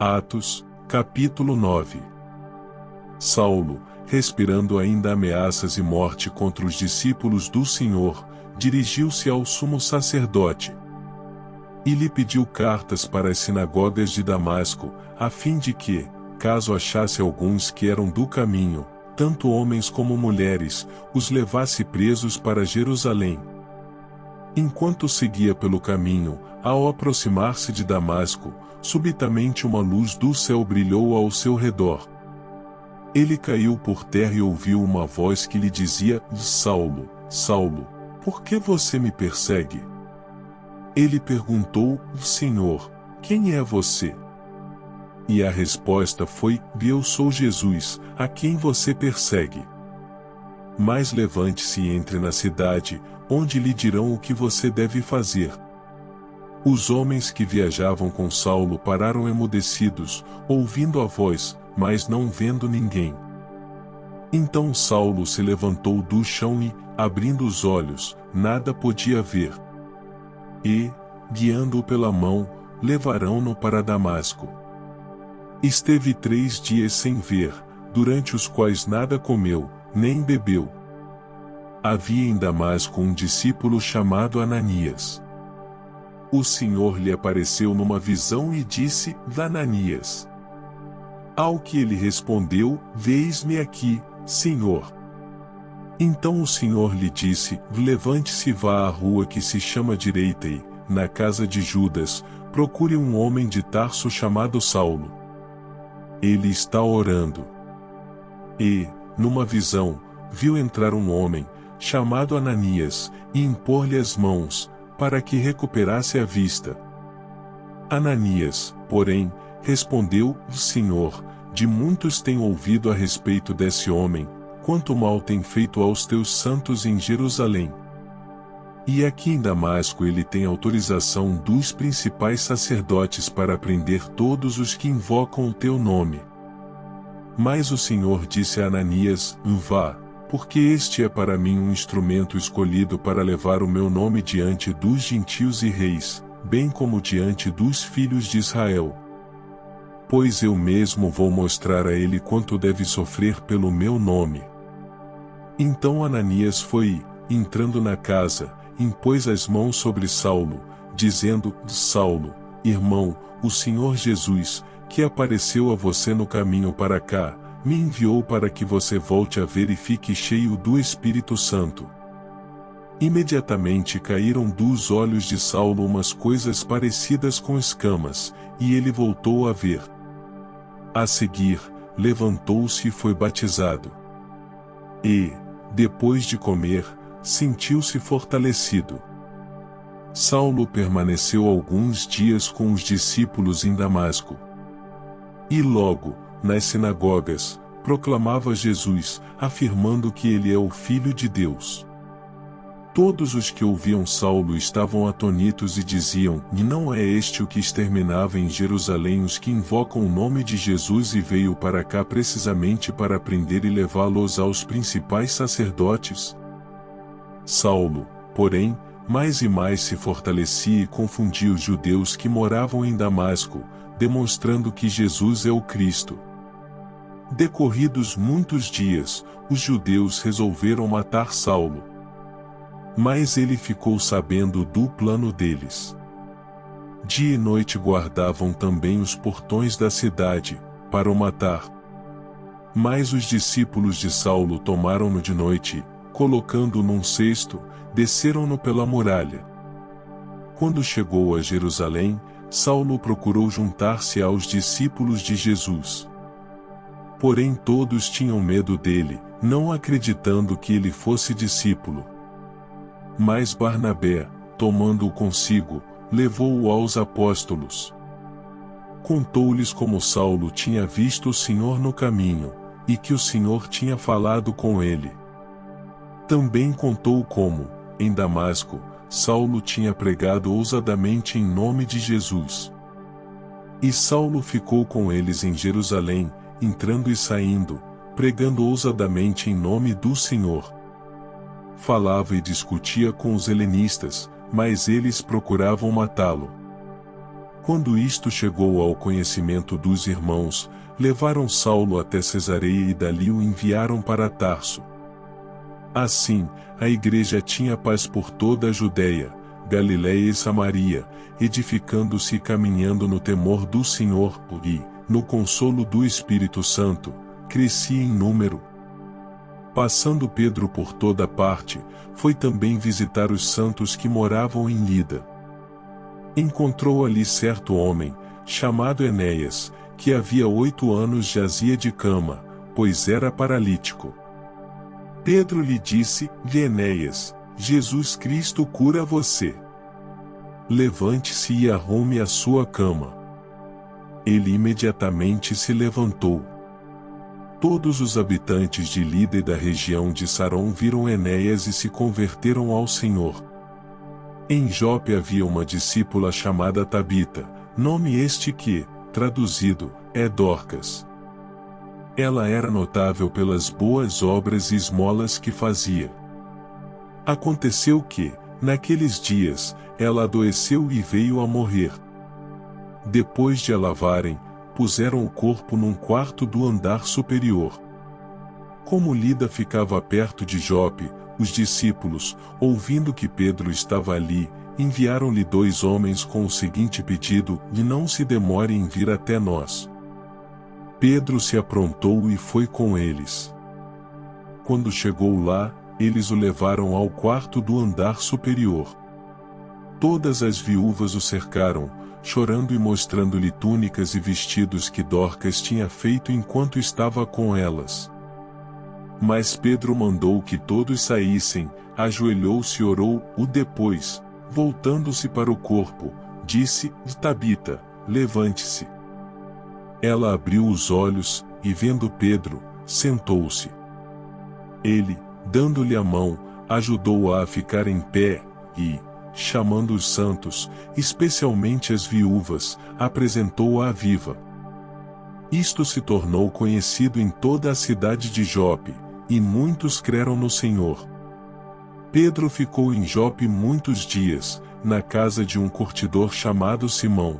Atos, capítulo 9. Saulo, respirando ainda ameaças e morte contra os discípulos do Senhor, dirigiu-se ao sumo sacerdote e lhe pediu cartas para as sinagogas de Damasco, a fim de que, caso achasse alguns que eram do caminho, tanto homens como mulheres, os levasse presos para Jerusalém. Enquanto seguia pelo caminho, ao aproximar-se de Damasco, subitamente uma luz do céu brilhou ao seu redor. Ele caiu por terra e ouviu uma voz que lhe dizia: Saulo, Saulo, por que você me persegue? Ele perguntou: Senhor, quem é você? E a resposta foi: Eu sou Jesus, a quem você persegue. Mas levante-se e entre na cidade, onde lhe dirão o que você deve fazer. Os homens que viajavam com Saulo pararam emudecidos, ouvindo a voz, mas não vendo ninguém. Então Saulo se levantou do chão e, abrindo os olhos, nada podia ver. E, guiando-o pela mão, levaram-no para Damasco. Esteve 3 dias sem ver, durante os quais nada comeu, nem bebeu. Havia em Damasco um discípulo chamado Ananias. O Senhor lhe apareceu numa visão e disse: Ananias. Ao que ele respondeu: Eis-me aqui, Senhor. Então o Senhor lhe disse: Levante-se e vá à rua que se chama Direita e, na casa de Judas, procure um homem de Tarso chamado Saulo. Ele está orando. E, numa visão, viu entrar um homem, chamado Ananias, e impor-lhe as mãos, para que recuperasse a vista. Ananias, porém, respondeu: Senhor, de muitos tenho ouvido a respeito desse homem, quanto mal tem feito aos teus santos em Jerusalém. E aqui em Damasco ele tem autorização dos principais sacerdotes para prender todos os que invocam o teu nome. Mas o Senhor disse a Ananias: Vá, porque este é para mim um instrumento escolhido para levar o meu nome diante dos gentios e reis, bem como diante dos filhos de Israel. Pois eu mesmo vou mostrar a ele quanto deve sofrer pelo meu nome. Então Ananias foi, entrando na casa, impôs as mãos sobre Saulo, dizendo: Saulo, irmão, o Senhor Jesus, que apareceu a você no caminho para cá, me enviou para que você volte a ver e fique cheio do Espírito Santo. Imediatamente caíram dos olhos de Saulo umas coisas parecidas com escamas, e ele voltou a ver. A seguir, levantou-se e foi batizado. E, depois de comer, sentiu-se fortalecido. Saulo permaneceu alguns dias com os discípulos em Damasco. E logo, nas sinagogas, proclamava Jesus, afirmando que ele é o Filho de Deus. Todos os que ouviam Saulo estavam atônitos e diziam: Não é este o que exterminava em Jerusalém os que invocam o nome de Jesus e veio para cá precisamente para prender e levá-los aos principais sacerdotes? Saulo, porém, mais e mais se fortalecia e confundia os judeus que moravam em Damasco, demonstrando que Jesus é o Cristo. Decorridos muitos dias, os judeus resolveram matar Saulo. Mas ele ficou sabendo do plano deles. Dia e noite guardavam também os portões da cidade, para o matar. Mas os discípulos de Saulo tomaram-no de noite, colocando-o num cesto, desceram-no pela muralha. Quando chegou a Jerusalém, Saulo procurou juntar-se aos discípulos de Jesus. Porém todos tinham medo dele, não acreditando que ele fosse discípulo. Mas Barnabé, tomando-o consigo, levou-o aos apóstolos. Contou-lhes como Saulo tinha visto o Senhor no caminho, e que o Senhor tinha falado com ele. Também contou como, em Damasco, Saulo tinha pregado ousadamente em nome de Jesus. E Saulo ficou com eles em Jerusalém, entrando e saindo, pregando ousadamente em nome do Senhor. Falava e discutia com os helenistas, mas eles procuravam matá-lo. Quando isto chegou ao conhecimento dos irmãos, levaram Saulo até Cesareia e dali o enviaram para Tarso. Assim, a igreja tinha paz por toda a Judéia, Galiléia e Samaria, edificando-se e caminhando no temor do Senhor, e, no consolo do Espírito Santo, crescia em número. Passando Pedro por toda parte, foi também visitar os santos que moravam em Lida. Encontrou ali certo homem, chamado Enéas, que havia 8 anos jazia de cama, pois era paralítico. Pedro lhe disse: Enéas, Jesus Cristo cura você. Levante-se e arrume a sua cama. Ele imediatamente se levantou. Todos os habitantes de Lida e da região de Saron viram Enéas e se converteram ao Senhor. Em Jope havia uma discípula chamada Tabita, nome este que, traduzido, é Dorcas. Ela era notável pelas boas obras e esmolas que fazia. Aconteceu que, naqueles dias, ela adoeceu e veio a morrer. Depois de a lavarem, puseram o corpo num quarto do andar superior. Como Lida ficava perto de Jope, os discípulos, ouvindo que Pedro estava ali, enviaram-lhe 2 homens com o seguinte pedido: não se demore em vir até nós. Pedro se aprontou e foi com eles. Quando chegou lá, eles o levaram ao quarto do andar superior. Todas as viúvas o cercaram, chorando e mostrando-lhe túnicas e vestidos que Dorcas tinha feito enquanto estava com elas. Mas Pedro mandou que todos saíssem, ajoelhou-se e orou. Depois, voltando-se para o corpo, disse: Tabita, levante-se. Ela abriu os olhos, e vendo Pedro, sentou-se. Ele, dando-lhe a mão, ajudou-a a ficar em pé, e, chamando os santos, especialmente as viúvas, apresentou-a viva. Isto se tornou conhecido em toda a cidade de Jope, e muitos creram no Senhor. Pedro ficou em Jope muitos dias, na casa de um curtidor chamado Simão.